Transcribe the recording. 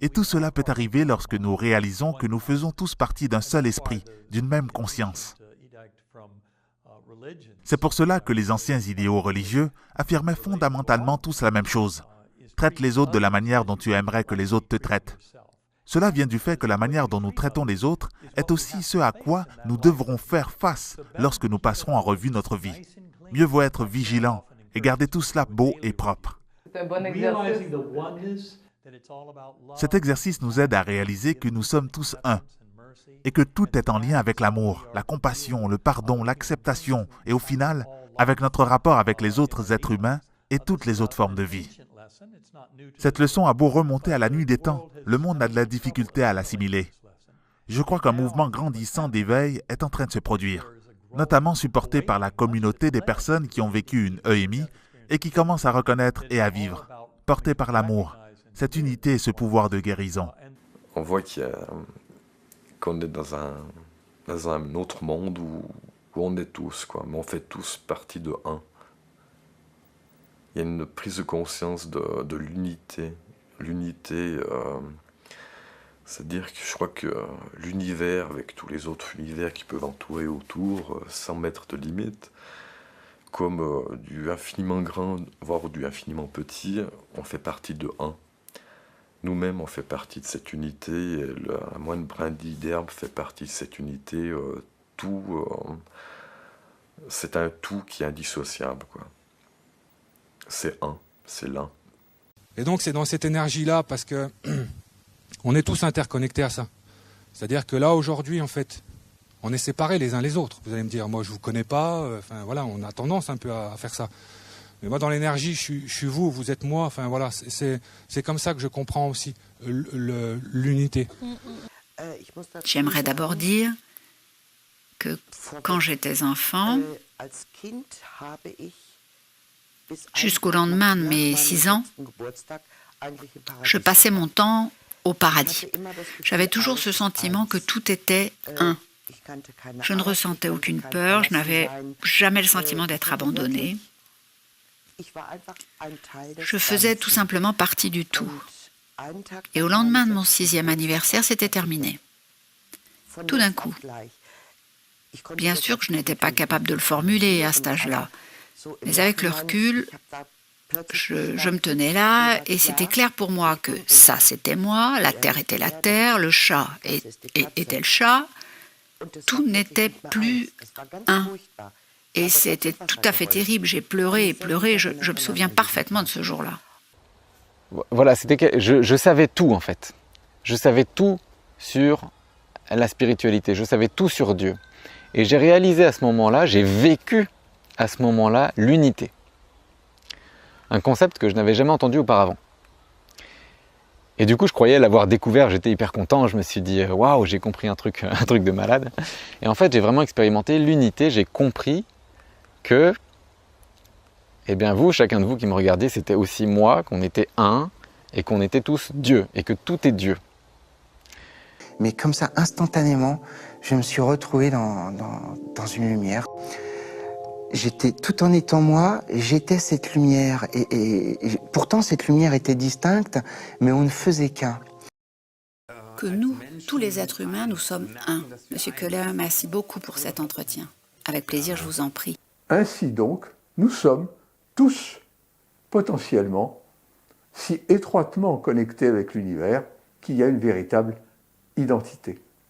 Et tout cela peut arriver lorsque nous réalisons que nous faisons tous partie d'un seul esprit, d'une même conscience. C'est pour cela que les anciens idéaux religieux affirmaient fondamentalement tous la même chose. Traite les autres de la manière dont tu aimerais que les autres te traitent. Cela vient du fait que la manière dont nous traitons les autres est aussi ce à quoi nous devrons faire face lorsque nous passerons en revue notre vie. Mieux vaut être vigilant et garder tout cela beau et propre. C'est un bon exercice. Cet exercice nous aide à réaliser que nous sommes tous un et que tout est en lien avec l'amour, la compassion, le pardon, l'acceptation et au final, avec notre rapport avec les autres êtres humains et toutes les autres formes de vie. Cette leçon a beau remonter à la nuit des temps, le monde a de la difficulté à l'assimiler. Je crois qu'un mouvement grandissant d'éveil est en train de se produire, notamment supporté par la communauté des personnes qui ont vécu une EMI et qui commencent à reconnaître et à vivre, portées par l'amour, cette unité et ce pouvoir de guérison. On voit qu'on est dans un autre monde où on est tous, quoi, mais on fait tous partie de un. Il y a une prise de conscience de l'unité. L'unité, c'est-à-dire que je crois que l'univers, avec tous les autres univers qui peuvent entourer autour, sans mettre de limite, comme du infiniment grand, voire du infiniment petit, on fait partie de un. Nous-mêmes, on fait partie de cette unité, et la moindre brindille d'herbe fait partie de cette unité. C'est un tout qui est indissociable, quoi. C'est un, c'est l'un. Et donc c'est dans cette énergie-là, parce que on est tous interconnectés à ça. C'est-à-dire que là, aujourd'hui, en fait, on est séparés les uns les autres. Vous allez me dire, moi je vous connais pas, voilà, on a tendance un peu à faire ça. Mais moi, dans l'énergie, je suis vous, vous êtes moi, voilà, c'est comme ça que je comprends aussi l'unité. J'aimerais d'abord dire que quand j'étais enfant, jusqu'au lendemain de mes 6 ans, je passais mon temps au paradis. J'avais toujours ce sentiment que tout était un. Je ne ressentais aucune peur, je n'avais jamais le sentiment d'être abandonnée. Je faisais tout simplement partie du tout. Et au lendemain de mon 6e anniversaire, c'était terminé. Tout d'un coup. Bien sûr que je n'étais pas capable de le formuler à cet âge-là. Mais avec le recul, je me tenais là et c'était clair pour moi que ça, c'était moi, la terre était la terre, le chat était le chat. Tout n'était plus un. Et c'était tout à fait terrible. J'ai pleuré et pleuré. Je me souviens parfaitement de ce jour-là. Voilà, je savais tout en fait. Je savais tout sur la spiritualité. Je savais tout sur Dieu. Et j'ai réalisé à ce moment-là, j'ai vécu à ce moment-là l'unité. Un concept que je n'avais jamais entendu auparavant. Et du coup, je croyais l'avoir découvert, j'étais hyper content, je me suis dit waouh, j'ai compris un truc de malade. Et en fait, j'ai vraiment expérimenté l'unité, j'ai compris que, eh bien vous, chacun de vous qui me regardiez, c'était aussi moi, qu'on était un, et qu'on était tous Dieu, et que tout est Dieu. Mais comme ça, instantanément, je me suis retrouvé dans une lumière. J'étais, tout en étant moi, j'étais cette lumière. Et pourtant, cette lumière était distincte, mais on ne faisait qu'un. Que nous, tous les êtres humains, nous sommes un. Monsieur Keller, merci beaucoup pour cet entretien. Avec plaisir, je vous en prie. Ainsi donc, nous sommes tous potentiellement si étroitement connectés avec l'univers qu'il y a une véritable identité.